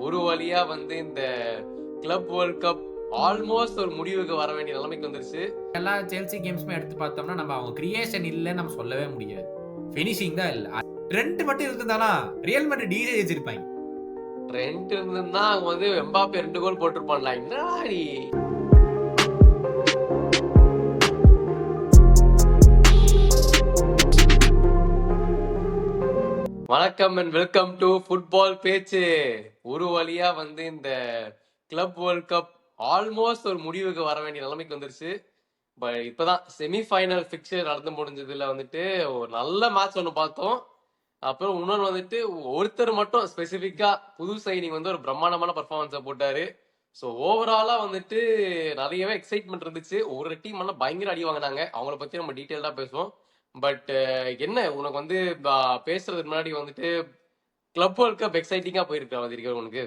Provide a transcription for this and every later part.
ஒரு வழியா இந்த கிளப் வேர்ல்ட் கப் ஆல்மோஸ்ட் ஒரு முடிவுக்கு வர வேண்டிய நிலைமைக்கு வந்துருச்சு. எல்லா செல்சி கேம்ஸுமே எடுத்து பார்த்தோம்னா நம்ம அவங்க கிரியேஷன் இல்லைன்னு நம்ம சொல்லவே முடியாது. ஃபினிஷிங் தான் இல்ல. ட்ரெண்ட் மட்டும் இருந்திருந்தானா ரியல் மேட்ரிட் ஈஸியா ஜெயிச்சிருப்பாங்க. ட்ரெண்ட் இருந்திருந்தா அவங்க எம்பாப்பே 2 கோல் போட்டிருப்பான்ல. என்னடா நீ வணக்கம் அண்ட் வெல்கம் டு ஃபுட்பால் பேச்சு. ஒரு வழியா இந்த கிளப் வேர்ல்ட் கப் ஆல்மோஸ்ட் ஒரு முடிவுக்கு வர வேண்டிய நிலைமைக்கு வந்துருச்சு. இப்பதான் செமிஃபைனல் பிக்சர் நடந்து முடிஞ்சதுல ஒரு நல்ல மேட்ச் ஒன்று பார்த்தோம். அப்புறம் இன்னொன்று ஒருத்தர் மட்டும் ஸ்பெசிபிக்கா புது சைனிங் ஒரு பிரம்மாண்டமான பர்ஃபார்மன்ஸை போட்டாரு. ஸோ ஓவராலா நிறையவே எக்ஸைட்மெண்ட் இருந்துச்சு. ஒரு டீம் எல்லாம் பயங்கர அடி வாங்கினாங்க. அவங்கள பத்தி நம்ம டீட்டெயில்டா பேசுவோம். பட் என்ன உனக்கு பேசுறதுக்கு முன்னாடி கிளப் வேர்ல்ட் கப் எக்ஸைட்டிங்கா போயிருக்கா உனக்கு?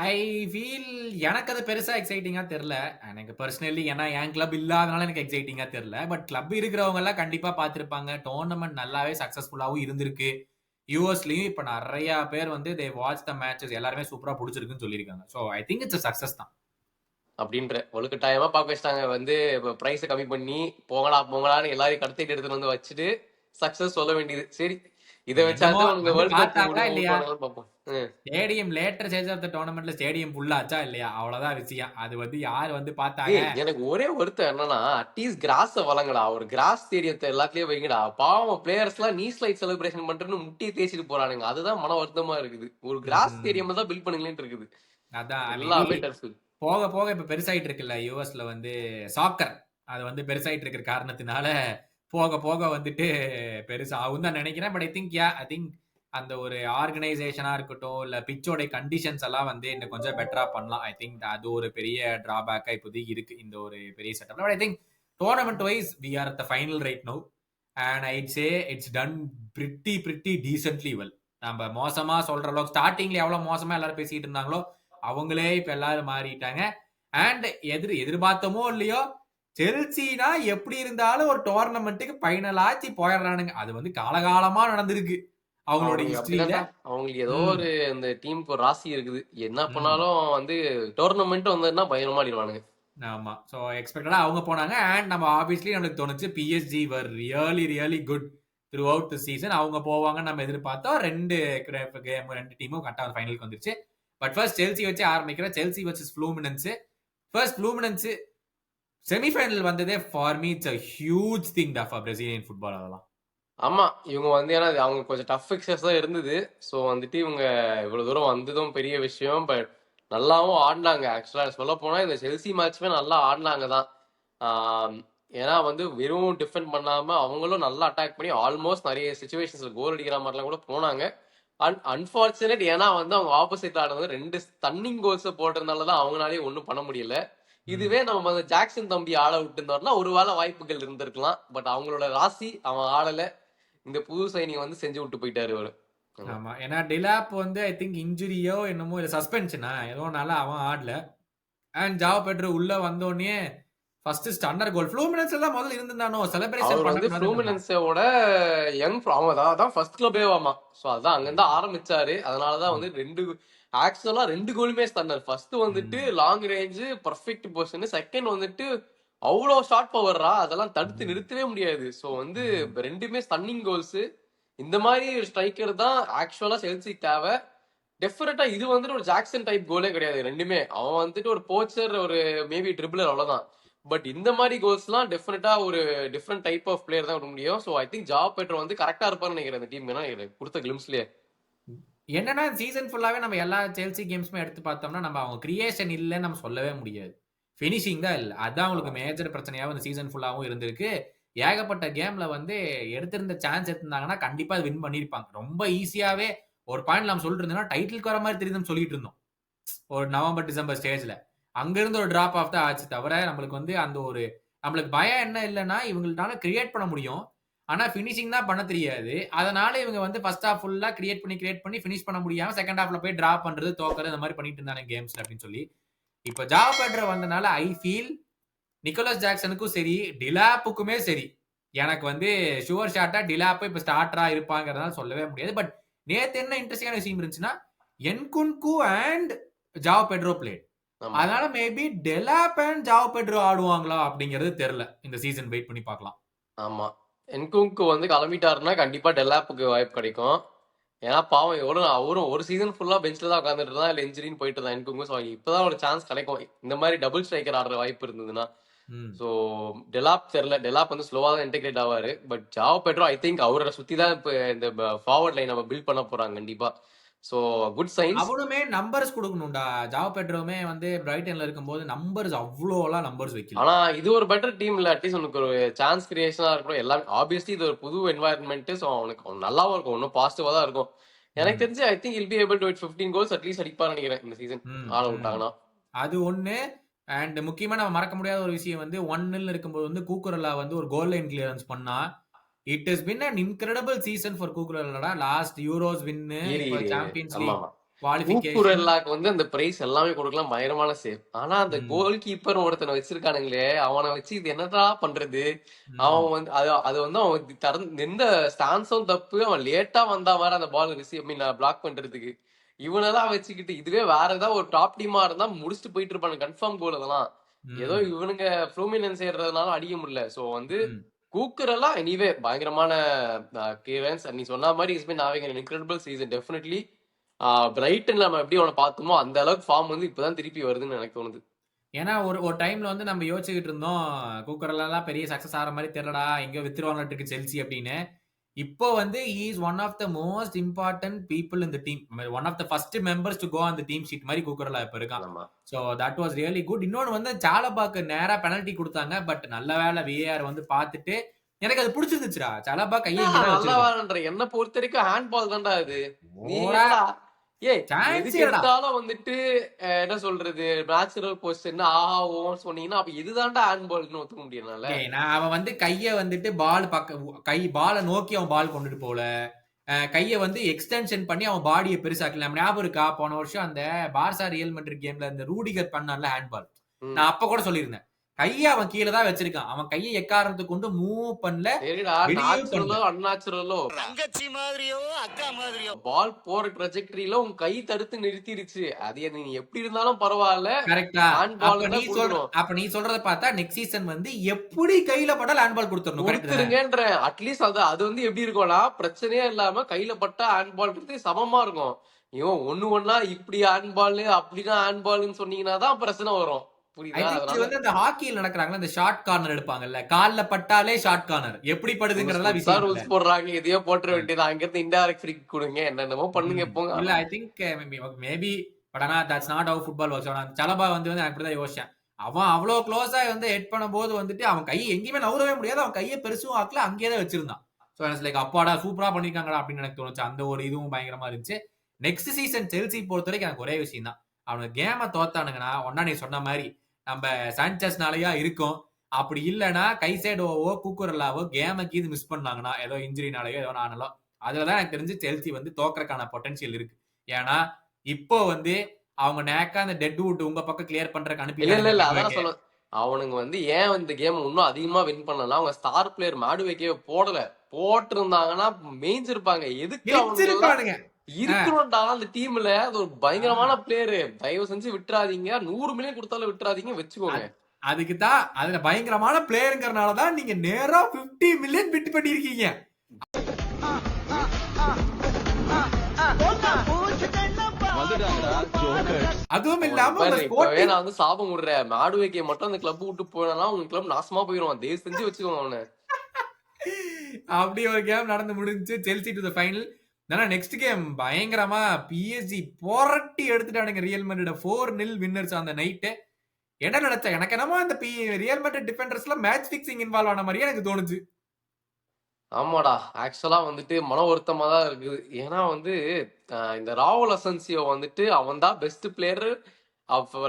ஐ ஃபீல் எனக்கு அது பெருசா எக்ஸைட்டிங்கா தெரியல. எனக்கு பர்சனலி ஏன்னா என் கிளப் இல்லாதனால எனக்கு எக்ஸைட்டிங்கா தெரியல. பட் கிளப் இருக்கிறவங்க எல்லாம் கண்டிப்பா பார்த்திருப்பாங்க. டோர்னமெண்ட் நல்லாவே சக்சஸ்ஃபுல்லாவும் இருந்திருக்கு. யூஎஸ்லயும் இப்ப நிறைய பேர் தே வாட்ச் த மேட்சஸ் எல்லாருமே சூப்பரா பிடிச்சிருக்குன்னு சொல்லியிருக்காங்க. So I think it's success தான் அப்படின்ற வலுக்கட்டாயமா பார்க்க வச்சிட்டாங்க. இப்போ பிரைஸை கம்மி பண்ணி போங்களான்னு எல்லாரையும் கடத்திட்டு எடுத்துட்டு வச்சுட்டு சக்சஸ் சொல்ல வேண்டியது. சரி, இதை வச்சாங்க இல்லையா? Stadium later stage of the டோர்னமெண்ட்ல ஸ்டேடியம் ஃபுல் ஆச்சா இல்லையா? அவ்வளவுதான் விஷயம். அது யார் பார்த்தாங்க? எனக்கு ஒரே ஒருத்தர் என்னன்னா, அட்லீஸ்ட் கிராஸ வளங்கடா, ஒரு கிராஸ் ஸ்டேடியத்தை எல்லாத்துலயும் வைங்கடா. பாவம் பிளேயர்ஸ் எல்லாம் நீ ஸ்லைட் செலிப்ரேஷன் பண்றேன்னு முட்டியை தேய்ச்சிட்டு போறானுங்க. அதுதான் மன வருத்தமா இருக்குது. ஒரு கிராஸ் ஸ்டேடியம் தான் பில்ட் பண்ணுங்களேன்னு இருக்குது. அதான் எல்லாமே டர்ஃப் போக போக இப்ப பெருசாயிட்டு இருக்குல்ல. யூஎஸ்ல சாக்கர் அது பெருசாயிட்டு இருக்கிற காரணத்தினால போக போக பெருசா ஆகும் தான் நினைக்கிறேன். பட் ஐ திங்க் அந்த ஒரு ஆர்கனைசேஷனா இருக்கட்டும், இல்ல பிச்சோட கண்டிஷன்ஸ் எல்லாம் இன்னும் கொஞ்சம் பெட்டரா பண்ணலாம். ஐ திங்க் அது ஒரு பெரிய டிராபேக்கா இப்போதைக்கு இருக்கு இந்த ஒரு பெரிய செட்டப்ல. But I think tournament wise we are at the final right now and I'd say it's done pretty decently well. நம்ம மோசமா சொல்ற அளவுக்கு ஸ்டார்டிங்ல எவ்வளவு மோசமா எல்லாரும் பேசிட்டு இருந்தாங்களோ அவங்களே இப்ப எல்லாரும் மாறிட்டாங்க. அண்ட் எதிர்பார்த்தமோ இல்லையோ செல்சினா எப்படி இருந்தாலும் ஒரு டோர்னமெண்ட்டுக்கு ஃபைனல் ஆச்சு போயிடுறானுங்க. அது காலகாலமா நடந்திருக்கு அவங்களோட ஹிஸ்டரியில. அவங்களுக்கு ஏதோ ஒரு இந்த டீமுக்கு ஒரு ராசி இருக்குது. என்ன பண்ணாலும் டோர்னமெண்ட் வந்ததுன்னா பயங்கரமா ஆடிடுவானுங்க. ஆமா, ஸோ எக்ஸ்பெக்டடா அவங்க போனாங்க. அண்ட் நம்ம ஆப்வியஸ்லி நம்மளுக்கு தோணுச்சு PSG var really good through out the season. அவங்க போவாங்கன்னு நம்ம எதிர்பார்த்தோம். ரெண்டு டீமும் கரெக்டாக ஃபைனலுக்கு வந்துருச்சு. பட் ஃபர்ஸ்ட் செல்சி வச்சு ஆரம்பிக்கிறேன். Chelsea versus Fluminense. First Fluminense semifinal வந்ததே for me it's a huge thing for Brazilian football. அதெல்லாம் ஆமா, இவங்க ஏன்னா அவங்க கொஞ்சம் டஃப் ஃபிக்சர்ஸ் தான் இருந்தது. ஸோ இவங்க இவ்வளவு தூரம் வந்ததும் பெரிய விஷயம். பட் நல்லாவும் ஆடினாங்க. ஆக்சுவலா சொல்ல போனா இந்த செல்சி மேட்ச்மே நல்லா ஆடினாங்க தான். ஏன்னா வெறும் டிஃபெண்ட் பண்ணாம அவங்களும் நல்லா அட்டாக் பண்ணி ஆல்மோஸ்ட் நிறைய சுச்சுவேஷன்ஸ்ல கோல் அடிக்கிற மாதிரிலாம் கூட போனாங்க. அன்பார்ச்சுனேட் ஏன்னா அவங்க ஆப்போசிட் ஆடுறது 2 ஸ்டன்னிங் கோல்ஸ் போட்டதுனாலதான் அவங்களாலே ஒன்றும் பண்ண முடியல. இதுவே நம்ம ஜாக்சன் தம்பி ஆட விட்டு இருந்தோம்னா ஒரு வேளை வாய்ப்புகள் இருந்திருக்கலாம். பட் அவங்களோட ராசி அவன் ஆடல. இந்த புது சைனிங் செஞ்சு விட்டு போயிட்டாரு அவரு. ஆமா, ஏன்னா டிலாப் ஐ திங்க் இன்ஜுரியோ என்னமோ இல்ல சஸ்பென்ஷனா ஏதோனால அவன் ஆடல. அண்ட் ஜாவ் பெட்ரோ உள்ள வந்தோடனே ஃபர்ஸ்ட் ஸ்டன்னர் கோல். ஃப்ளூமினன்ஸ் எல்லாம் முதல்ல இருந்திருந்தானோ செலிப்ரேஷன் பண்ண. ஃப்ளூமினன்ஸோட யங் அவன் ஃபர்ஸ்ட் கிளப்பேவாமா. சோ அதான் அங்கிருந்து ஆரம்பிச்சாரு. அதனாலதான் 2 கோலுமே stunner. First long range perfect position. Second அவ்வளோ ஷார்ட் பவர்ரா, அதெல்லாம் தடுத்து நிறுத்தவே முடியாது. ஸோ ரெண்டுமே ஸ்டன்னிங் கோல்ஸ். இந்த மாதிரி ஒரு ஸ்ட்ரைக்கர் தான் ஆக்சுவலா செல்சி தேவை. டெஃபினட்டா இது ஒரு ஜாக்சன் டைப் கோலே கிடையாது. ரெண்டுமே அவன் ஒரு போச்சர், ஒரு மேபி ட்ரிபிளர், அவ்வளவுதான். பட் இந்த மாதிரி கோல்ஸ்லாம் டெஃபினட்டா ஒரு டிஃப்ரெண்ட் டைப் ஆஃப் பிளேயர் தான் முடியும். So I think Joao Pedro கரெக்டா இருப்பான்னு நினைக்கிறேன் இந்த டீம். கொடுத்த கிளிம்ஸ்லயே என்னன்னா சீசன் ஃபுல்லாவே நம்ம எல்லா செல்சி கேம்ஸுமே எடுத்து பார்த்தோம்னா நம்ம அவங்க கிரியேஷன் இல்லைன்னு நம்ம சொல்லவே முடியாது. ஃபினிஷிங் தான் இல்லை. அதான் அவங்களுக்கு மேஜர் பிரச்சனையாகவும் இந்த சீசன் ஃபுல்லாகவும் இருந்திருக்கு. ஏகப்பட்ட கேம்ல எடுத்திருந்த சான்ஸ் எடுத்திருந்தாங்கன்னா கண்டிப்பா அது வின் பண்ணிருப்பாங்க. ரொம்ப ஈஸியாவே ஒரு பாயிண்ட் நம்ம சொல்லிட்டு இருந்தோம்னா டைட்டிலுக்கு வர மாதிரி தெரியுதுன்னு சொல்லிட்டு இருந்தோம் ஒரு நவம்பர் டிசம்பர் ஸ்டேஜ்ல. அங்கிருந்து ஒரு டிராப் ஆஃப் தான் ஆச்சு தவிர நம்மளுக்கு அந்த ஒரு நம்மளுக்கு பயம் என்ன இல்லைன்னா இவங்கள்ட்டால கிரியேட் பண்ண முடியும். ஆனா பினிஷிங் தான் பண்ண தெரியாது. அதனால இவங்க ஃபர்ஸ்ட் ஹாஃப் ஃபுல்லா கிரியேட் பண்ணி பினிஷ் பண்ண முடியாம செகண்ட் ஹாஃப்ல போய் டிரா பண்றது, தோக்கறது, இந்த மாதிரி பண்ணிட்டு இருந்தாங்க கேம்ஸ்ல அப்படின்னு சொல்லி. இப்ப ஜாவ் பெட்ரோ வந்தனால ஐ ஃபீல் நிக்கோலஸ் ஜாக்சனுக்கும் சரி டிலாப்புக்குமே சரி எனக்கு ஷுவர் ஷாட்டா டிலாப் இப்ப ஸ்டார்டரா இருப்பாங்கிறதுனால சொல்லவே முடியாது. பட் நேத்து என்ன இன்ட்ரெஸ்டிங்கான விஷயம் இருந்துச்சுன்னா Nkunku and Joao Pedro played. ஆமா அதனால maybe Delap and Joao Pedro ஆடுவாங்களா அப்படிங்கிறது தெரியல. இந்த சீசன் வெயிட் பண்ணி பார்க்கலாம். ஆமா என்குங்கு வந்து கிளம்பிட்டாருன்னா கண்டிப்பா டெல்லாப்புக்கு வாய்ப்பு கிடைக்கும். ஏன்னா பாவம் எவ்வளவு அவரும் ஒரு சீசன் ஃபுல்லா பெஞ்ச்ல தான் உட்காந்துட்டு இருந்தா, இல்ல இன்ஜுரின்னு போயிட்டு இருந்தா என்குங்கு. ஸோ இப்பதான் ஒரு சான்ஸ் கிடைக்கும் இந்த மாதிரி டபுள் ஸ்ட்ரைக்கர் ஆடுற வாய்ப்பு இருந்ததுன்னா. ம். ஸோ டெலாப் தெரியல, டெலாப் வந்து ஸ்லோவா தான் இன்டெகிரேட் ஆவாரு. But Joao Pedro I think அவரை சுத்தி தான் இப்ப இந்த ஃபார்வர்ட் லைன் நம்ம பில்ட் பண்ண போறாங்க கண்டிப்பா. So good signs. அவனுமே நம்பர்ஸ் கொடுக்கணும்டா. ஜாவோ பெட்ரோமே வந்து பிரைட்டன்ல இருக்கும்போது நம்பர்ஸ் அவ்வளோலாம் நம்பர்ஸ் வைக்கல. ஆனா இது ஒரு பெட்டர் டீம்ல அட்லீஸ்ட் உனக்கு ஒரு சான்ஸ் கிரியேஷனா இருக்கணும் எல்லாமே. ஆப்வியஸ்லி இது ஒரு புது என்வாயன்மெண்ட். ஸோ அவனுக்கு நல்லாவும் இருக்கும், இன்னும் பாசிட்டிவா தான் இருக்கும். எனக்கு ம். தெரிஞ்சு I think he'll be able to 15 goals at least அடிப்பான்னு நினைக்கிறேன் இந்த சீசன் ம். ஆட ம். விட்டாங்கன்னா. அது ஒண்ணு. அண்ட் முக்கியமா நம்ம மறக்க முடியாத ஒரு விஷயம் வந்து 1-0 இருக்கும்போது வந்து கூக்குரலா வந்து ஒரு கோல் லைன் கிளியரன்ஸ் பண்ணா. It has been an incredible season ஃபார் கூக்குரலாடா. லாஸ்ட் யூரோஸ் வின்னு, ஈரி இப்போ ஈரி சாம்பியன்ஸ் ஆமா லீக் ஆமா குவாலிஃபிகேஷன். கூக்குரெல்லாக்கு வந்து அந்த பிரைஸ் எல்லாமே கொடுக்கலாம், பயங்கரமான சேவ். ஆனா அந்த ம். கோல் கீப்பர் ஒருத்தனை வச்சிருக்கானுங்களே, அவனை வச்சு இது என்னடா பண்றது. அவன் ம். வந்து அது அது வந்து அவன் எந்த ஸ்டான்ஸும் தப்பு. அவன் லேட்டா வந்தா மாதிரி அந்த பால் ரிசீவ் மீன் பிளாக் பண்றதுக்கு. இவனெல்லாம் வச்சுக்கிட்டு இதுவே வேற ஏதாவது ஒரு டாப் டீமா இருந்தா முடிச்சுட்டு போயிட்டு இருப்பானு கன்ஃபார்ம் கோல் அதெல்லாம். ஏதோ ம். இவனுங்க ஃப்ளூமினன்ஸ் ஏறதுனால அடிக்க முடியல. சோ வந்து ம். கூக்குரெல்லாம் எனிவே பயங்கரமான கிளியரன்ஸ். நீ சொன்ன மாதிரி is been having an incredible season definitely. Brayton நம்ம எப்படி அவனை பார்த்தோமோ அந்த அளவுக்கு ஃபார்ம் வந்து இப்பதான் திருப்பி வருதுன்னு எனக்கு தோணுது. ஏன்னா ஒரு ஒரு டைம்ல வந்து நம்ம யோசிச்சுக்கிட்டு இருந்தோம், கூக்குரலெல்லாம் பெரிய சக்சஸ் ஆகிற மாதிரி தெரியலடா, எங்கேயோ வித்துருவாங்கட்டு இருக்கு செல்சி அப்படின்னு. இப்போ வந்து he is one of the most important people in the team. One of the first members to go on the team sheet மாதிரி கூக்குரலா இப்போ இருக்கான். ஆமா so that was really good. இன்னொன்று வந்து சாலபாக்கு நேரா பெனல்ட்டி கொடுத்தாங்க. பட் நல்ல வேலை விஏஆர் வந்து பார்த்துட்டு எனக்கு அது பிடிச்சிருந்துச்சுடா. சாலபா கையை இங்கே தான் நல்லா வச்சிருக்கான். வேறன்ற என்ன பொறுத்த வரைக்கும் ஹேண்ட் பால் தான்டா இது. நீ ஓடா என்னடா ஏய் சான்ஸ் எதுக்கு இல்லடா. எடுத்தாலும் வந்துட்டு என்ன சொல்றது நேச்சுரல் பொசிஷன் ஆஹா ஓன்னு சொன்னீங்கன்னா அப்ப இதுதான்டா ஹேண்ட் பால்னு ஒத்துக்க முடியல. ஏய், நான் அவன் வந்து கையை வந்துட்டு பால் கை பாலை நோக்கி அவன் பால் கொண்டுட்டு போல. கையை வந்து எக்ஸ்டென்ஷன் பண்ணி அவன் பாடியை பெருசாக்கல. நம்ம ஞாபகம் இருக்கா போன வருஷம் அந்த பார்சா ரியல் மெட்ரிட் கேம்ல இந்த ரூடிகர் பண்ணான்ல ஹேண்ட் பால். ம் நான் அப்ப கூட சொல்லியிருந்தேன், கையை அவன் கீழே தான் வச்சிருக்கான். அவன் கையை எக்காரணத்தை கொண்டு மூவ் பண்ணல, சரிடா வெளியும் பண்ணல. நேச்சுரலோ அன்நேச்சுரலோ தங்கச்சி மாதிரியோ அக்கா மாதிரியோ பால் போற ட்ரெஜெக்டரியில உன் கை தடுத்து நிறுத்திருச்சு. அது நீ எப்படி இருந்தாலும் பரவாயில்ல, கரெக்டா? ஹேண்ட் பால் தான் கொடுக்கணும். அப்ப நீ சொல்றத பார்த்தா நெக்ஸ்ட் சீசன் வந்து எப்படி கையில பட்டாலும் ஹேண்ட் பால் கொடுத்துடணும். கரெக்ட் தானே? கொடுத்துருங்கன்ற அட்லீஸ்ட் அது வந்து எப்படி இருக்கும்னா பிரச்சனையே இல்லாம கையில பட்டா ஹேண்ட் பால் சமமா இருக்கும். இவன் ஒண்ணா இப்படி ஹேண்ட் பால் அப்படின்னா ஹேண்ட் பால்னு சொன்னீங்கன்னா தான் பிரச்சனை வரும். ஐ புரியுதா? திங்க் இது அதனால வந்து இந்த ஹாக்கியில் நடக்கிறாங்கல்ல, இந்த ஷார்ட் கார்னர் எடுப்பாங்கல்ல, கால்ல பட்டாலே ஷார்ட் கார்னர். எப்படி படுதுங்கிறதெல்லாம் விஷயம் இல்ல. ரூல்ஸ் போடுறாங்க, எதையோ போட்டுற வேண்டியது. அங்க இருந்து இன்டைரக்ட் ஃப்ரீ கொடுங்க, என்னென்னமோ பண்ணுங்க போங்க. இல்ல ஐ திங்க் மேபி பட் ஆனா that's not how football works. ஆனா சலபா வந்து அப்படிதான் யோசிச்சேன். அவன் அவ்வளவு க்ளோஸா வந்து ஹெட் பண்ணும்போது வந்துட்டு அவன் கை எங்கேயுமே நவுறவே முடியாது. அவன் கையை பெருசும் ஆக்கல, அங்கேயே தான் வச்சிருந்தான். ஸோ எனக்கு லைக் அப்பாடா சூப்பரா பண்ணிருக்காங்கடா அப்படின்னு எனக்கு தோணுச்சு. அந்த ஒரு இதுவும் பயங்கரமா இருந்துச்சு. நெக்ஸ்ட் சீசன் செல்சி பொறுத்த வரைக்கும் எனக்கு ஒரே விஷயம் தான், அவனுக்கு கேமை தோத்தானுங்கன்னா ஒன்னா நீ சொன்ன மாதிரி நம்ம சான்சஸ்னாலயா இருக்கும். அப்படி இல்லைன்னா கைசேடோவோ கூக்குரலாவோ கேமுக்கு இது மிஸ் பண்ணாங்கன்னா ஏதோ இன்ஜுரினாலயோ ஏதோ ஆனாலும் அதுலதான் எனக்கு தெரிஞ்சு செல்சி வந்து தோக்கறக்கான பொட்டன்ஷியல் இருக்கு. ஏன்னா இப்போ வந்து அவங்க நேக்கா அந்த டெட் வுட் உங்க பக்கம் கிளியர் பண்றதுக்கு இல்ல அதான் அனுப்பி சொல்ல அவனுங்க வந்து ஏன் இந்த கேம் இன்னும் அதிகமா வின் பண்ணலாம். அவங்க ஸ்டார் பிளேயர் மாடுவேக்கே போடல. போட்டு இருந்தாங்கன்னா மேய்ஞ்சிருப்பாங்க. எதுக்கு அவங்க இருப்பானுங்க. இருக்கணும்டா அந்த டீம்ல. அது ஒரு பயங்கரமான பிளேயரு. தயவு செஞ்சு விட்டுறாதீங்க. 100 மில்லியன் கொடுத்தாலும் விட்டுறாதீங்க, வச்சுக்கோங்க. அதுக்கு தான் அதுல பயங்கரமான பிளேயருங்கிறனாலதான் நீங்க நேரா 50 மில்லியன் பிட் பண்ணிருக்கீங்க. அதுவும் இல்லாம நான் வந்து சாபம் விடுறேன், மாடுவேக்கே மட்டும் அந்த கிளப் விட்டு போனா உங்க கிளப் நாசமா போயிடும். தயவு செஞ்சு வச்சுக்கோங்க அவனை. அப்படி ஒரு கேம் நடந்து முடிஞ்சு செல்சி டு தி ஃபைனல். ஆனா நெக்ஸ்ட் கேம் பயங்கரமா பிஎஸ்ஜி புரட்டி எடுத்துட்டானுங்க ரியல் மேட்ரிட. 4-0 வின்னர்ஸ் அந்த நைட். என்ன நடந்துச்சு எனக்கு என்னமோ அந்த ரியல் மேட்ரிட் டிஃபெண்டர்ஸ்ல மேட்ச் ஃபிக்சிங் இன்வால்வ் ஆன மாதிரியே எனக்கு தோணுச்சு. ஆமாடா, ஆக்சுவலா வந்துட்டு மன வருத்தமா தான் இருக்குது. ஏன்னா வந்து இந்த ராகுல் அசன்சியோ வந்துட்டு அவன் தான் பெஸ்ட் பிளேயர்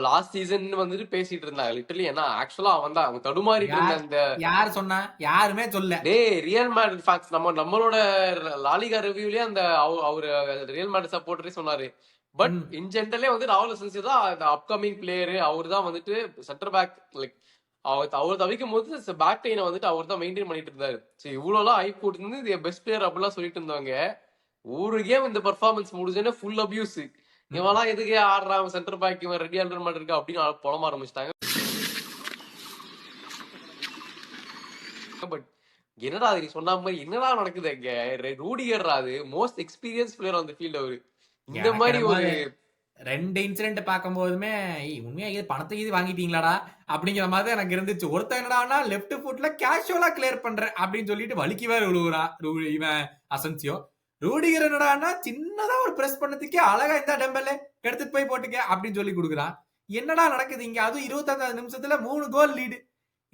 லாஸ்ட் சீசன் வந்துட்டு பேசிட்டு இருந்தாங்க லிட்டரலி. ஏன்னா ஆக்சுவலா அவன் தான் அவங்க தடுமாறிட்டு இருந்த அந்த யார் சொன்னா? யாருமே சொல்ல. டேய் ரியல் மேட்ரிட் ஃபேக்ஸ் நம்மளோட லாலிகா ரிவ்யூலயே அந்த அவரு ரியல் மேட்ரிட் சப்போர்ட்டரே சொன்னாரு. பட் இன் ஜென்ரலே வந்து ராகுல் அசன்சியோ தான் அந்த அப்கமிங் பிளேயர். அவர் தான் வந்துட்டு சென்டர் பேக் லைக் அவர் தவிக்கும் போது பேக் லைனை வந்துட்டு அவர் தான் மெயின்டைன் பண்ணிட்டு இருந்தாரு. சரி இவ்வளவு ஐப் போட்டு பெஸ்ட் பிளேயர் அப்படிலாம் சொல்லிட்டு இருந்தவங்க ஒரு கேம் இந்த பெர்ஃபார்மன்ஸ் முடிஞ்சோன்னே ஃபுல் அபியூஸ். இவெல்லாம் எதுக்கு ஆடுறான் சென்டர் பேக், இவன் ரெடி ஆல்டர் மாதிரி இருக்கு அப்படின்னு புலம்ப ஆரம்பிச்சிட்டாங்க. பட் என்னடா அது நீ சொன்ன மாதிரி என்னடா நடக்குது இங்க? ரூடிகர் அது மோஸ்ட் எக்ஸ்பீரியன்ஸ் பிளேயர் அந்த ஃபீல்ட் அவரு. இந்த எனக்கு மாதிரி என்னமோ ஒரு 2 இன்சிடென்ட் பார்க்கும்போதுமே உண்மையா இது பணத்தை இது வாங்கிட்டீங்களாடா அப்படிங்கிற மாதிரி தான் எனக்கு இருந்துச்சு. ஒருத்தன் என்னடான்னா லெஃப்ட் ஃபுட்ல கேஷுவலா கிளியர் பண்றேன் அப்படின்னு சொல்லிட்டு வலிக்கு வேற விழுவுறா இவன் அசன்சியோ. ரூடிகர் என்னடான்னா சின்னதா ஒரு பிரஸ் பண்ணதுக்கே அழகா இந்த டெம்பல்ல எடுத்துட்டு போய் போட்டுக்க அப்படின்னு சொல்லி கொடுக்குறான். என்னடா நடக்குது இங்க? அதுவும் 25 நிமிஷத்துல 3 கோல் லீடு.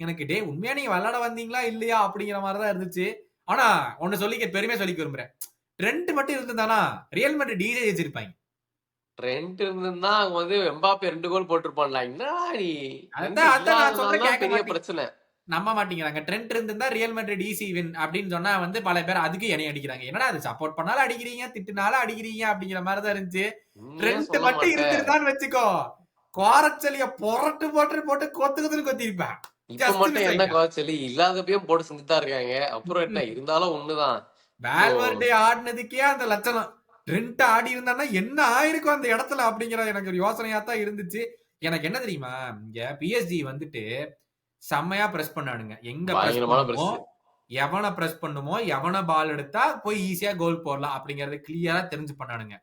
எனக்கு டே உண்மையா நீங்க விளையாட வந்தீங்களா இல்லையா அப்படிங்கிற மாதிரி தான் இருந்துச்சு. ஆனா ஒன்னு பெருமையா சொல்லிக்க விரும்புறேன். ட்ரெண்ட் மட்டும் இருந்திருந்தானா ரியல் மேட்ரிட் டிஜே ஜெயிச்சிருப்பாங்க. ட்ரெண்ட் இருந்திருந்தா அவங்க வந்து எம்பாப்பே 2 கோல் போட்டிருப்பான்ல. என்னடா நீ அதான் நான் சொல்றேன் கேட்க பெரிய மாட்டீங்க. பிரச்சனை. நம்ப மாட்டேங்கிறாங்க. ட்ரெண்ட் இருந்திருந்தா ரியல் மேட்ரிட் ஈஸி வின் அப்படின்னு சொன்னா வந்து பல பேர் அதுக்கு என்னை அடிக்கிறாங்க. என்னடா அது சப்போர்ட் பண்ணாலும் அடிக்கிறீங்க, திட்டுனாலும் அடிக்கிறீங்க அப்படிங்கிற மாதிரி தான் இருந்துச்சு. உண்மையே ட்ரெண்ட் சொல்ல மட்டும் மாட்டேன். இருந்திருந்தான்னு வச்சுக்கோ, கோரச்சலிய போட்டு கொத்துக்குதுன்னு கொத்திருப்பேன். இப்ப மட்டும் என்ன குறைச்சலி இல்லாதப்பையும் போட்டு செஞ்சுதான் இருக்காங்க. அப்புறம் என்ன இருந்தாலும் ஒண்ணுதான். வேல்வர்டே ஆடினதுக்கே அந்த லட்சணம். ட்ரெண்ட் ஆடி இருந்தான்னா என்ன ஆயிருக்கும் அந்த இடத்துல அப்படிங்கிற எனக்கு ஒரு யோசனையா தான் இருந்துச்சு. எனக்கு என்ன தெரியுமா, இங்க பிஎஸ்ஜி வந்துட்டு செம்மையா பிரஸ் பண்ணானுங்க. எங்க பிரஸ் பயங்கரமான பண்ணுமோ, பிரஸ். எவனை பிரஸ் பண்ணுமோ, எவனை பால் எடுத்தா போய் ஈஸியா கோல் போடலாம் அப்படிங்கறது கிளியரா தெரிஞ்சு பண்ணானுங்க.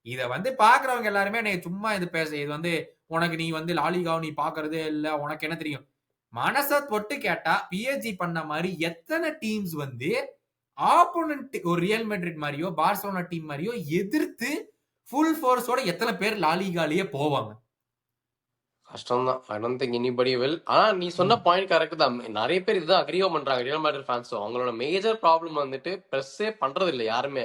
இத வந்து பாக்குறவங்க எல்லாருமே நீ சும்மா இது வந்து உனக்கு நீ வந்து லாலிகாவ் நீ பாக்குறதே இல்ல, உனக்கு என்ன தெரியும்? மனச தொட்டு கேட்டா பிஎஸ்ஜி பண்ண மாதிரி எத்தனை டீம்ஸ் வந்து ஆப்போனன்ட் ஒரு ரியல் மேட்ரிட் மாதிரியோ பார்சலோனா டீம் மாதிரியோ எதிர்த்து ஃபுல் ஃபோர்ஸோட எத்தனை பேர் லாலிகாலேயே போவாங்க? கஷ்டம்தான். I don't think anybody will. ஆனா நீ சொன்ன பாயிண்ட் கரெக்ட் தான். நிறைய பேர் இதுதான் அக்ரியும் பண்றாங்க ரியல் மேட்ரிட் ஃபேன்ஸும். அவங்களோட மேஜர் ப்ராப்ளம் வந்துட்டு பிரஸ்ஸே பண்றது இல்ல யாருமே.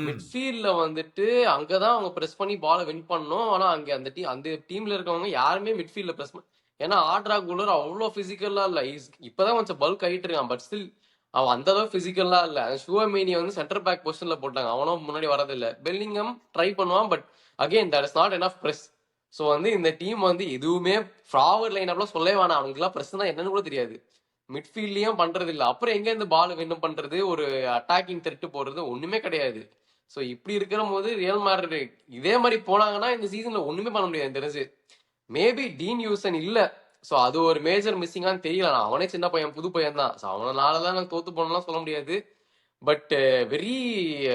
மிட்ஃபீல்ட்ல வந்துட்டு அங்கதான் அவங்க பிரஸ் பண்ணி பால வின் பண்ணணும். ஆனா அங்க அந்த டீம்ல இருக்கவங்க யாருமே மிட்ஃபீல்ட்ல பிரஸ் ஏன்னா ஆட்ரா குலர் அவ்வளவு பிசிக்கல்லா இல்ல. இப்பதான் கொஞ்சம் பல்க் ஆயிட்டு இருக்கான். பட் ஸ்டில் அவன் அந்த அளவுக்கு பிசிக்கல்லா இல்ல. ஷுவமேனி வந்து சென்டர் பேக் பொசிஷன்ல போட்டாங்க. அவனும் முன்னாடி வரதில்ல. பெல்லிங்கம் ட்ரை பண்ணுவான். But again that is not enough press. So வந்து இந்த டீம் வந்து எதுவுமே ஃபார்வர்ட் லைன் அப்லாம் சொல்லவே வேணாம். அவனுக்குலாம் பிரஸ் தான் என்னன்னு கூட தெரியாது. மிட்ஃபீல்ட்லயும் பண்றது இல்ல. அப்புறம் எங்க இருந்து பால் வின் பண்றது, ஒரு அட்டாக்கிங் த்ரெட் போடுறது ஒண்ணுமே கிடையாது. ஸோ இப்படி இருக்கிற போது ரியல் மேட்ரிட் இதே மாதிரி போனாங்கன்னா இந்த சீசன்ல ஒண்ணுமே பண்ண முடியாது தெரிஞ்சு. மேபி டீன் யூசன் இல்ல. ஸோ அது ஒரு மேஜர் மிஸ்ஸிங்கான்னு தெரியல. அவனே சின்ன பையன், புது பையன் தான். ஸோ அவனாலதான் நான் தோத்து போனலாம் சொல்ல முடியாது. பட் வெரி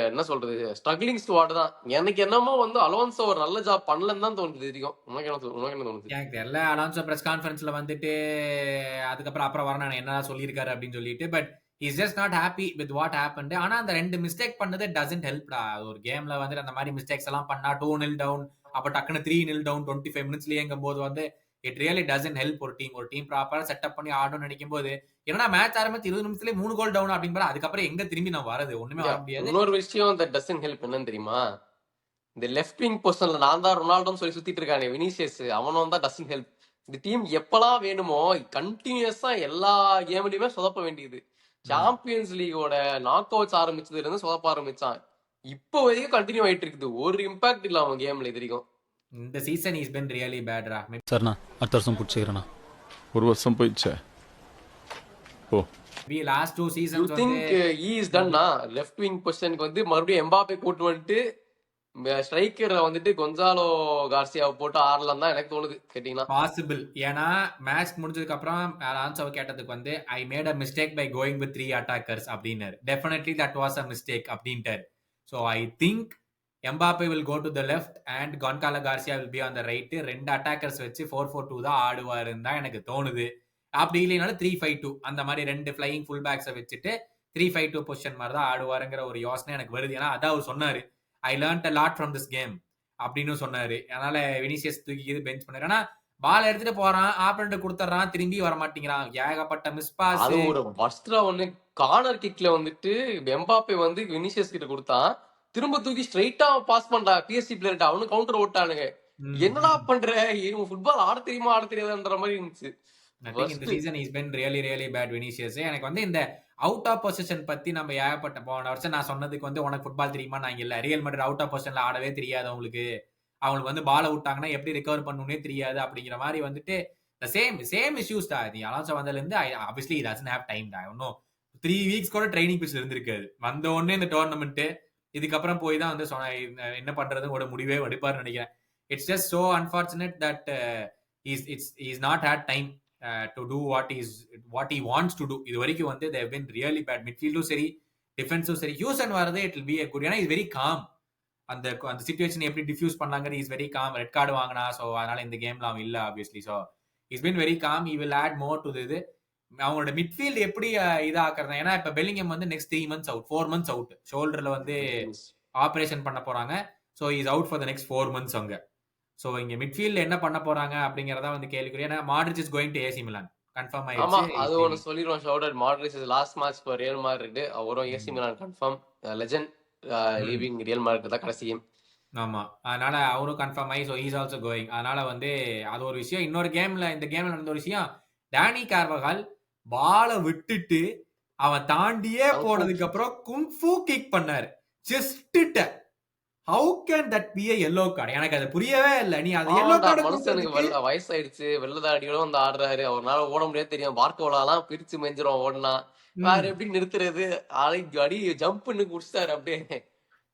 என்ன சொல்றது, ஸ்ட்ரகிளிங் ஸ்குவாட் தான். எனக்கு என்னமோ வந்து அலோன்சோ ஒரு நல்ல ஜாப் பண்ணலன்னு தான் தோணுது. தெரியும் உனக்கு என்ன தோணுது? எனக்கு தெரியல. அலோன்சோ பிரஸ் கான்ஃபரன்ஸ்ல வந்துட்டு அப்புறம் வர நான் என்ன சொல்லியிருக்காரு அப்படின்னு சொல்லிட்டு, but is just not happy with what happened. ஆனா அந்த 2 மிஸ்டேக் பண்ணது டசன்ட் ஹெல்ப்டா. ஒரு கேம்ல வந்து அந்த மாதிரி மிஸ்டேக்ஸ் எல்லாம் பண்ணா 2-0 டவுன், அப்ப டக்குன்னு 3-0 டவுன் 25 மினிட்ஸ்லயேங்கும் போது வந்து இட் ரியலி டசன்ட் ஹெல்ப். ஒரு டீம் ப்ராப்பரா செட்டப் பண்ணி ஆடணும்னு நினைக்கும் போது ஏன்னா மேட்ச் ஆரம்பிச்சு 20 நிமிஷத்துலயே 3 கோல் டவுன் அப்படிங்கிற அதுக்கப்புறம் எங்க திரும்பி நான் வரது ஒண்ணுமே வர முடியாது. இன்னொரு விஷயம் தட் டசன்ட் ஹெல்ப் என்னன்னு தெரியுமா, இந்த லெஃப்ட் விங் பொசிஷன்ல நான் தான் ரொனால்டோன்னு சொல்லி சுத்திட்டு இருக்கானே வினிசியஸ், அவனும் தான் டசன்ட் ஹெல்ப். இந்த டீம் எப்பெல்லாம் வேணுமோ கண்டினியூஸா எல்லா கேம்லயுமே சொதப்ப வேண்டியது. சாம்பியன்ஸ் லீகோட நாக் அவுட்ஸ் ஆரம்பிச்சதுல இருந்து சொதப்ப ஆரம்பிச்சான். இப்போ வரைக்கும் கண்டினியூ ஆயிட்டு இருக்குது. ஒரு இம்பாக்ட் இல்ல அவன் கேம்ல இது வரைக்கும். இந்த season is been really bad ரா. சார்ண்ணா அடுத்த வருஷம் பிடிச்சிக்கிறேண்ணா. ஒரு வருஷம் போயிடுச்சே. ஓ we last 2 seasons you think he is done na left wing பொசிஷனுக்கு வந்து மறுபடியும் எம்பாப்பே கூட்டு வந்துட்டு ஸ்ட்ரைக்கர்ல வந்துட்டு கொன்சாலோ கார்சியாவை போட்டு ஆடலாம் தான் எனக்கு தோணுது கேட்டீங்கன்னா. பாசிபிள். ஏன்னா மேட்ச் முடிஞ்சதுக்கு அப்புறம் அலான்சோ கேட்டதுக்கு வந்து I made a mistake by going with 3 attackers அப்படின்னாரு. Definitely that was a mistake அப்படின்ட்டாரு. So I think Mbappe will go to the left and Gonzalo Garcia will be on the right. 2 attackers வச்சு 4-4-2 தான் ஆடுவாருன்னு தான் எனக்கு தோணுது. அப்படி இல்லைனாலும் 3-5-2 அந்த மாதிரி 2 ஃபிளையிங் ஃபுல் பேக்ஸை வச்சுட்டு 3-5-2 பொசிஷன் மாதிரி தான் ஆடுவாருங்கிற ஒரு யோசனை எனக்கு வருது. ஏன்னா அதான் அவர் சொன்னாரு, ஐ learnt a lot from this game அப்படின்னு சொன்னாரு. அதனால வினிசியஸ் தூக்கி பெஞ்ச் பண்ணாரு. ஆனா பால் எடுத்துட்டு போறான், ஆப்பனண்ட் கொடுத்துறான், திரும்பி வர மாட்டேங்கிறான். ஏகப்பட்ட மிஸ் பாஸ். அது ஒரு வஸ்ட்ரா ஒண்ணு கார்னர் கிக்ல வந்துட்டு எம்பாப்பே வந்து வினிசியஸ் கிட்ட கொடுத்தான், திரும்ப தூக்கி ஸ்ட்ரைட்டா பாஸ் பண்றா பிஎஸ்சி பிளேயர்ட்ட. அவனு கவுண்டர் ஓட்டானுங்க. என்னடா பண்ற, ஃபுட்பால் ஆட தெரியுமா ஆட தெரியாதுன்ற மாதிரி இருந்துச்சு. இந்த season is been really really bad Vinicius. எனக்கு வந்து இந்த அவுட் ஆஃப் பொசிஷன் பத்தி நம்ம ஏகப்பட்ட போன வருஷம் நான் சொன்னதுக்கு வந்து உனக்கு ஃபுட்பால் தெரியுமா நான் இல்ல, ரியல் மேட்ரிட் அவுட் ஆஃப் பொசிஷன்ல ஆடவே தெரியாது அவங்களுக்கு வந்து பால விட்டாங்கன்னா எப்படி ரிகவர் பண்ணணும்னே தெரியாது அப்படிங்கிற மாதிரி வந்துட்டு சேம் இஷ்யூஸ் தான். நீ அலான்சோ வந்ததுல இருந்து ஆப்வியஸ்லி டசன்ட் ஹேவ் டைம் தான். இன்னும் 3 வீக்ஸ் கூட ட்ரைனிங் பிச்சில் இருந்திருக்காது. வந்த உடனே இந்த டோர்னமெண்ட் இதுக்கப்புறம் போய் தான் வந்து என்ன பண்றது ஒரு முடிவே எடுப்பாருன்னு நினைக்கிறேன். It's just so unfortunate that he's not had time to do what he wants to do. இது வரைக்கும் வந்து they have been really bad. மிட்ஃபீல்டும் சரி டிஃபென்ஸும் சரி. ஹியூசன் வரது it will be a good. ஏன்னா இஸ் வெரி காம். அந்த சிச்சுவேஷன் எப்படி defuse பண்ணாங்க is very calm. Red card வாங்கினா, ஸோ அதனால இந்த கேம்ல அவன் இல்லை obviously. So is been very calm. He will add more to இது. அவங்களோட மிட்ஃபீல்டு எப்படி இதாக்குறது, ஏன்னா இப்ப பெல்லிங்ஹாம் வந்து next 3 months out, 4 months out, ஷோல்டர்ல வந்து ஆபரேஷன் பண்ண போறாங்க. So is out for the next 4 months அங்க. ஸோ இங்க மிட்ஃபீல்ட் என்ன பண்ண போறாங்க அப்படிங்கறத வந்து கேள்விக்குறி. ஏன்னா Modric is going to AC Milan confirm ஆமா, ஆயிடுச்சு. அது ஒன்னு சொல்லிடுவோம். Shout out Modric last match for Real Madrid. அவரும் AC Milan confirm legend leaving Real Madrid தான் கடைசி கேம். ஆமா, அதனால அவரும் கன்ஃபார்ம் ஆகி ஸோ இஸ் ஆல்சோ கோயிங். அதனால வந்து அது ஒரு விஷயம். இன்னொரு கேம்ல, இந்த கேம்ல நடந்த ஒரு விஷயம், டானி கார்வகால் பாலை விட்டுட்டு அவன் தாண்டியே போனதுக்கு அப்புறம் குங்ஃபூ கிக் பண்ணாரு just. How can that be a yellow card? எனக்கு அது புரியவே இல்லை. நீ அது yellow card மனுஷனுக்கு வயசாயிடுச்சு, வெள்ளதாடியோட வந்து ஆடுறாரு. அவர்னால ஓட முடியாது தெரியும். பார்க்கோலாம் பிரிச்சு மெஞ்சிரும் ஓடனா. வேற எப்படி நிறுத்துறது? அடி ஜம்ப் பண்ணி குடிச்சாரு அப்படியே.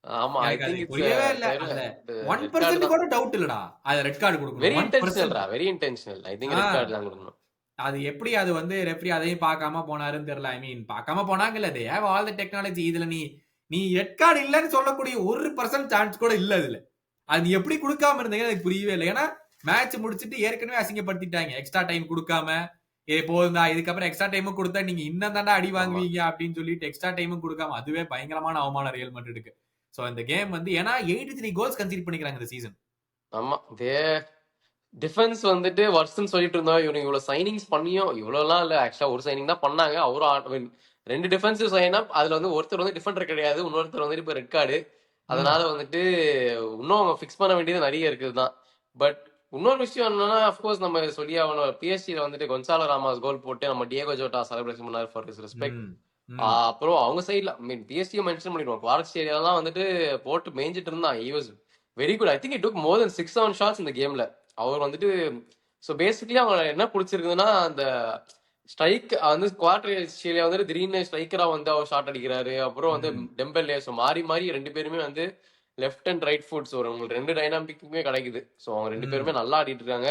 ஆமா, ஐ திங்க் புரியவே இல்லை. 1% கூட டவுட் இல்லடா, அது ரெட் கார்டு கொடுக்கணும். Very intentional, very intentional. I think red card தான் கொடுக்கணும். அது எப்படி அது வந்து ரெஃப்ரி அதையும் பார்க்காம போனாருன்னு தெரியல. ஐ மீன் பார்க்காம போனாங்கல்ல, they have all the technology. இதுல நீ ரெட் கார்டு இல்லன்னு சொல்லக்கூடிய 1% சான்ஸ் கூட இல்ல இதுல. அது எப்படி கொடுக்காம இருந்தீங்க எனக்கு புரியவே இல்லை. ஏன்னா மேட்ச் முடிச்சிட்டு ஏற்கனவே அசிங்கப்படுத்திட்டாங்க. எக்ஸ்ட்ரா டைம் கொடுக்காம போதுந்தா, இதுக்கப்புறம் எக்ஸ்ட்ரா டைமும் கொடுத்தா நீங்க இன்னும் தாண்டா அடி வாங்குவீங்க அப்படின்னு சொல்லிட்டு எக்ஸ்ட்ரா டைமும் கொடுக்காம, அதுவே பயங்கரமான அவமானம் ரியல் மேட்ரிடுக்கு. சோ இந்த கேம் வந்து ஏன்னா 83 கோல்ஸ் கன்சீட் பண்ணிக்கிறாங்க இந்த சீசன். ஆமா, டிஃபென்ஸ் வந்துட்டு வர்ஸ்ட்னு சொல்லிட்டு இருந்தோம். இவனுக்கு இவ்வளவு சைனிங்ஸ் பண்ணியும் இவ்வளவுலாம் இல்ல. ஆக்சுவலா ஒரு சைனிங் தான் பண்ணாங்க. அவரும் 2 டிஃபென்சிவ் சைன் அப். அதுல வந்து ஒருத்தர் வந்து டிஃபெண்டர் கிடையாது, இன்னொருத்தர் வந்துட்டு இப்ப ரெட் கார்டு. அதனால வந்துட்டு இன்னும் அவங்க ஃபிக்ஸ் பண்ண வேண்டியது நிறைய இருக்குதுதான். பட் இன்னொரு விஷயம் என்னன்னா, அஃப்கோர்ஸ் நம்ம சொல்லி அவனோட பிஎஸ்சியில வந்துட்டு கொன்சாலோ ராமாஸ் கோல் போட்டு நம்ம டியேகோ ஜோட்டா செலிப்ரேஷன் பண்ணாரு ஃபார் ஹிஸ் ரெஸ்பெக்ட். அப்புறம் அவங்க சைட்ல மீன் பிஎஸ்சியும் மென்ஷன் பண்ணிடுவோம். குவார்ட்ஸ் ஏரியாலாம் வந்துட்டு போட்டு மேய்ஞ்சிட்டு இருந்தான். He was very good. I think it took more than 6-7 shots இந்த கேம்ல. அவர் வந்துட்டு ஸோ பேசிக்கலி அவங்க என்ன பிடிச்சிருக்குதுன்னா, அந்த ஸ்ட்ரைக் வந்து குவார்டர் ஏரியா வந்துட்டு திடீர்னு ஸ்ட்ரைக்கரா வந்து அவர் ஷாட் அடிக்கிறாரு. அப்புறம் வந்து டெம்பெல்லே. ஸோ மாறி மாறி 2 பேருமே வந்து லெஃப்ட் அண்ட் ரைட் ஃபுட்ஸ் ஒரு உங்களுக்கு 2 டைனாமிக்குமே கிடைக்குது. ஸோ அவங்க 2 பேருமே நல்லா ஆடிட்டு இருக்காங்க.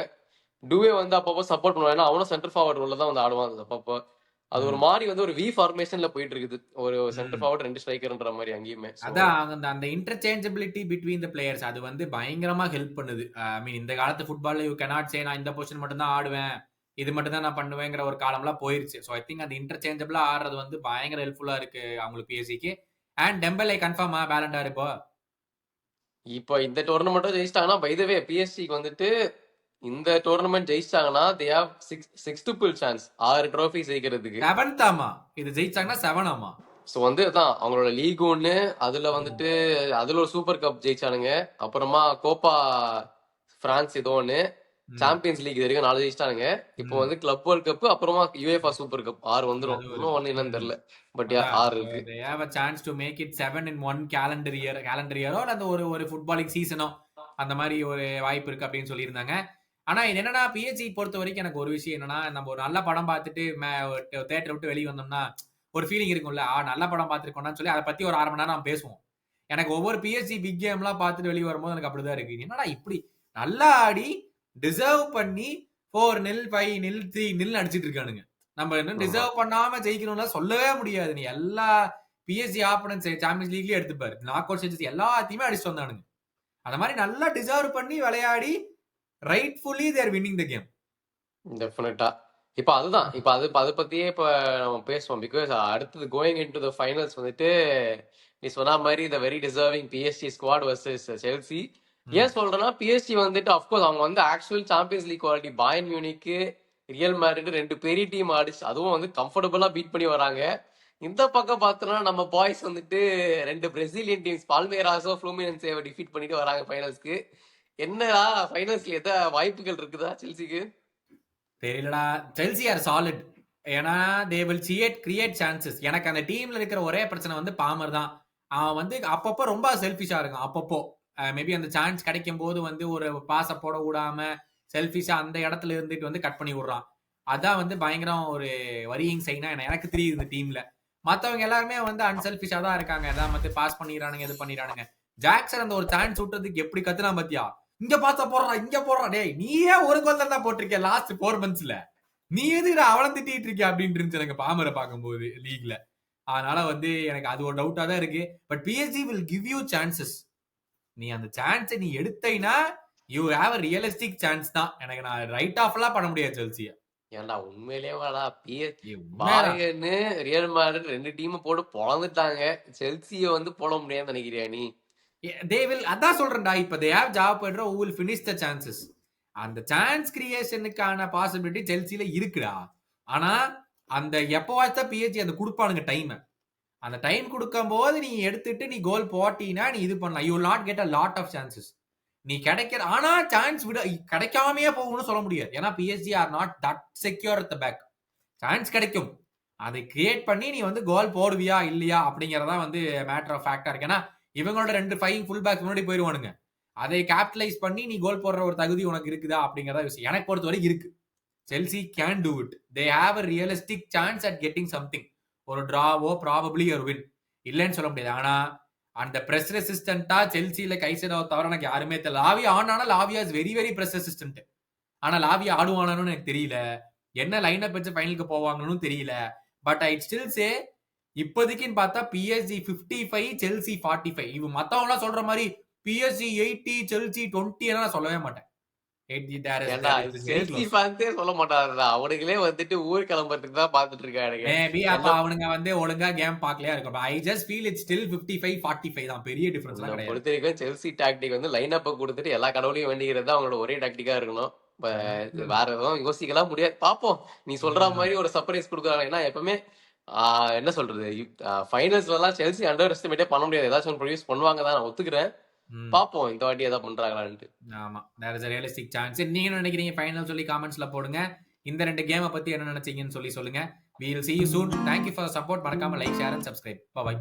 டூவே வந்து அப்பப்போ சப்போர்ட் பண்ணுவாங்க. ஏன்னா அவனும் சென்டர் ஃபார்வர்ட் உள்ள தான் வந்து ஆடுவான் அப்பப்போ. அது ஒரு மாதிரி வந்து ஒரு வி ஃபார்மேஷன்ல போயிட்டு இருக்குது. ஒரு சென்டர் ஃபார்வர்ட் 2 ஸ்ட்ரைக்கர்ன்ற மாதிரி அங்கேயுமே. அதான் அந்த இன்டர்சேஞ்சபிலிட்டி பிட்வீன் த பிளேயர்ஸ் அது வந்து பயங்கரமா ஹெல்ப் பண்ணுது. ஐ மீன் இந்த காலத்து ஃபுட்பால்ல யூ கேனாட் சே நான் இந்த பொசிஷன் மட்டும் தான் ஆடுவேன், இது மட்டும் தான் நான் பண்ணுவேங்கிற ஒரு காலம்லாம் போயிருச்சு. ஸோ ஐ திங்க் அந்த இன்டர்சேஞ்சபிளா ஆடுறது வந்து பயங்கர ஹெல்ப்ஃபுல்லா இருக்கு அவங்களுக்கு பிஎஸ்சிக்கு. அண்ட் டெம்பெல்லே கன்ஃபார்மா பேலண்டார் இப்போ இந்த டோர்னமெண்ட்டும் ஜெயிச்சிட்டாங்கன்னா, பை த வே பிஎஸ்சிக்கு வந்துட்டு இந்த டோர்னமெண்ட் ஜெயிச்சாங்கன்னா தே ஹேவ் 6 சான்ஸ் 6 ட்ரோஃபி ஜெயிக்கிறதுக்கு. 7th ஆமா, இது ஜெயிச்சாங்கன்னா 7 ஆமா. ஸோ வந்து அதான் அவங்களோட லீக் ஒன்று, அதுல வந்துட்டு அதுல ஒரு சூப்பர் கப் ஜெயிச்சானுங்க. அப்புறமா கோப்பா பிரான்ஸ் ஏதோ ஒன்று, சாம்பியன்ஸ் லீக் இது வரைக்கும் 4 ஜெயிச்சிட்டானுங்க. இப்போ வந்து கிளப் வேர்ல்ட் கப், அப்புறமா யுஎஃப்ஆ சூப்பர் கப் 6 வந்துரும். இன்னும் 1 என்னன்னு தெரியல, பட் 6 இருக்கு. They have a chance to make it 7 in one calendar year அந்த ஒரு ஃபுட்பாலிங் சீசனோ அந்த மாதிரி ஒரு வாய்ப்பு இருக்கு அப்படின்னு சொல்லியிருந்தாங்க. ஆனா இது என்னன்னா, பிஎஸ்ஜி பொறுத்த வரைக்கும் எனக்கு ஒரு விஷயம் என்னன்னா, நம்ம ஒரு நல்ல படம் பார்த்துட்டு தியேட்டர் விட்டு வெளியே வந்தோம்னா ஒரு ஃபீலிங் இருக்கும்ல, நல்ல படம் பார்த்துருக்கோம்னு சொல்லி அதை பத்தி ஒரு 1/2 மணி நேரம் நம்ம பேசுவோம். எனக்கு ஒவ்வொரு பிஎஸ்ஜி பிக் கேம்லாம் பார்த்துட்டு வெளியே வரும்போது எனக்கு அப்படிதான் இருக்கு. என்னடா இப்படி நல்லா ஆடி டிசர்வ் பண்ணி 4-0 5-0 3-0 அடிச்சிட்டு இருக்கானுங்க. நம்ம என்ன டிசர்வ் பண்ணாம ஜெயிக்கணும்னா சொல்லவே முடியாது. நீ எல்லா பிஎஸ்ஜி ஆப்பனன்ஸ் சாம்பியன்ஸ் லீக்லயே எடுத்துப்பாரு, நாக் அவுட் ஸ்டேஜஸ் எல்லாத்தையுமே அடிச்சு வந்தானுங்க. அந்த மாதிரி நல்லா டிசர்வ் பண்ணி விளையாடி rightfully they are winning the game. டெஃபினட்டா. இப்போ அதுதான், இப்போ அதை பத்தியே இப்போ நம்ம பேசுவோம். பிகாஸ் அடுத்தது going in to the finals வந்துட்டு நீ சொன்ன மாதிரி the very deserving PSG squad versus Chelsea. ஏன் சொல்றேன்னா, பிஎஸ்சி வந்துட்டு அஃப்கோர்ஸ் அவங்க வந்து actual champions league quality Bayern Munich Real Madrid 2 பெரிய டீம் ஆடிச்சு, அதுவும் வந்து கம்ஃபர்டபுளா பீட் பண்ணி வராங்க. இந்த பக்கம் பார்த்தோம்னா நம்ம பாய்ஸ் வந்துட்டு 2 பிரேசிலியன் டீம்ஸ் பால்மேராஸோ ஃப்ளூமினன்ஸேவை டிஃபீட் பண்ணிட்டு வராங்க ஃபைனல்ஸ்க்கு. என்னடா ஃபைனல்ஸ்ல எத வாய்ப்புகள் இருக்குதா செல்சிக்கு? தெரியலடா. Chelsea are solid. ஏன்னா தே வில் கிரியேட் சான்சஸ். எனக்கு அந்த டீம்ல இருக்கிற ஒரே பிரச்சனை வந்து பாமர் தான். அவன் வந்து அப்பப்போ ரொம்ப செல்ஃபிஷா இருக்கான். அப்பப்போ மேபி அந்த சான்ஸ் கிடைக்கும் போது வந்து ஒரு பாச போட விடாம செல்ஃபிஷா அந்த இடத்துல இருந்துட்டு வந்து கட் பண்ணி விடுறான். அதான் வந்து பயங்கரம் ஒரு வரியிங் சைனா எனக்கு தெரியுது இந்த டீம்ல. மற்றவங்க எல்லாருமே வந்து அன்செல்ஃபிஷா தான் இருக்காங்க. எதாவது பாஸ் பண்ணிடுறானுங்க, இது பண்ணிடுறானுங்க. ஜாக்சன் அந்த ஒரு சான்ஸ் விட்டுறதுக்கு எப்படி கத்துனா பாத்தியா, இங்க பார்த்தா போடுறா, இங்க போடுறா. டேய் நீயே ஒரு கோல் தான் போட்டிருக்க லாஸ்ட் 4 மந்த்ஸ்ல. நீ எதுக்குடா அவள திட்டிட்டு இருக்க அப்படின்னு இருந்துச்சு எனக்கு பாமரை பார்க்கும்போது லீக்ல. அதனால எனக்கு அது ஒரு டவுட்டா தான் இருக்கு. But PSG will give you chances. நீ அந்த சான்ஸை நீ எடுத்தைனா you have a realistic chance தான். நான் ரைட் ஆஃப்லாம் பண்ண முடியாது செல்சிய. ஏன்டா உண்மையிலேயே வாடா உண்மைதான். பாயர்னு ரியல் மேட்ரிட் 2 டீம் போட்டு பொளந்துட்டாங்க. செல்சிய போட முடியாதுன்னு நினைக்கிறியா நீ? they will அதான் சொல்றேன்டா. இப்ப they have Joao Pedro who will finish the chances. அந்த சான்ஸ் கிரியேஷனுக்கான பாசிபிலிட்டி செல்சில இருக்குடா. ஆனா அந்த எப்பவாச்சும் பிஎஸ்ஜி அந்த கொடுப்பானுங்க டைம். அந்த டைம் கொடுக்கும் போது நீ எடுத்துட்டு நீ கோல் போட்டீனா நீ இது பண்ணலாம். You will not get a lot of chances. நீ கிடைக்கிற ஆனா சான்ஸ் கிடைக்காமையே போகும்னு சொல்ல முடியாது. ஏன்னா PSG are not that secure at the back. Chance கிடைக்கும். அதை கிரியேட் பண்ணி நீ கோல் போடுவியா இல்லையா அப்படிங்கறதா மேட்டர் ஆஃப் ஃபேக்டா இருக்கு. ஏன்னா இவங்களோட 2 ஃபைங் ஃபுல் பேக் முன்னாடி போயிருவானுங்க. அதை கேபிட்டலைஸ் பண்ணி நீ கோல் போடுற ஒரு தகுதி உனக்கு இருக்குதா அப்படிங்கறத விஷயம் எனக்கு பொறுத்தவரை இருக்கு. Chelsea can do it. They have a realistic chance at getting something. ஒரு டிராவோ ப்ராபபிளி ஒரு வின் இல்லைன்னு சொல்ல முடியாது. ஆனா அந்த பிரஸ் ரெசிஸ்டன்டா செல்சியில கைசடாவை தவிர எனக்கு யாருமே தெரியல. லாவியா ஆனாலும் லாவியா is very very press resistant. ஆனா லாவியா ஆடுவானு எனக்கு தெரியல. என்ன லைன் அப் வச்சு ஃபைனலுக்கு போவாங்கன்னு தெரியல. பட் ஐ ஸ்டில் சே இப்போதைக்குன்னு பார்த்தா பிஎஸ்ஜி 55 செல்சி 45. இவ மத்தவங்க எல்லாம் சொல்ற மாதிரி பிஎஸ்ஜி 80 செல்சி 20 நான் சொல்லவே மாட்டேன். ஏன்டா செல்சி ஃபேன்ஸே சொல்ல மாட்டாருடா. அவனுங்களே ஊர் கிளம்புறதுக்கு தான் பாத்துட்டு இருக்கானுங்க. மேபி அப்ப அவனுங்க ஒழுங்கா கேம் பார்க்கலையா இருக்கும். I just feel it's still 55-45 தான். பெரிய டிஃபரன்ஸ் எல்லாம் கிடையாது. பொறுத்த வரைக்கும் செல்சி டாக்டிக் லைன் அப் கொடுத்துட்டு எல்லா கடவுளையும் வேண்டிக்கிறது அவங்களோட ஒரே டாக்டிக்கா இருக்கணும். வேற எதுவும் யோசிக்கலாம் முடியாது. பாப்போம். நீ சொல்ற மாதிரி ஒரு சர்ப்ரைஸ் கொடுக்குறாங்க. ஏன்னா எப்பவுமே என்ன சொல்றது, ஃபைனல்ஸ்ல எல்லாம் செல்சி அண்டர் எஸ்டிமேட்டே பண்ண முடியாது. ஏதாச்சும் ப்ரொடியூஸ் பண்ணுவாங்க தான் நான் ஒத்துக்கிறேன். பாப்போம் இந்த வாட்டி ஏதாவது பண்றாங்களான்ட்டு. ஆமா, there is a realistic chance. நீங்க என்ன நினைக்கிறீங்க ஃபைனல் சொல்லி கமெண்ட்ஸ்ல போடுங்க. இந்த 2 கேமை பத்தி என்ன நினைச்சீங்கன்னு சொல்லுங்க. we will see you soon. thank you for the support. மறக்காம like, share and subscribe. bye bye.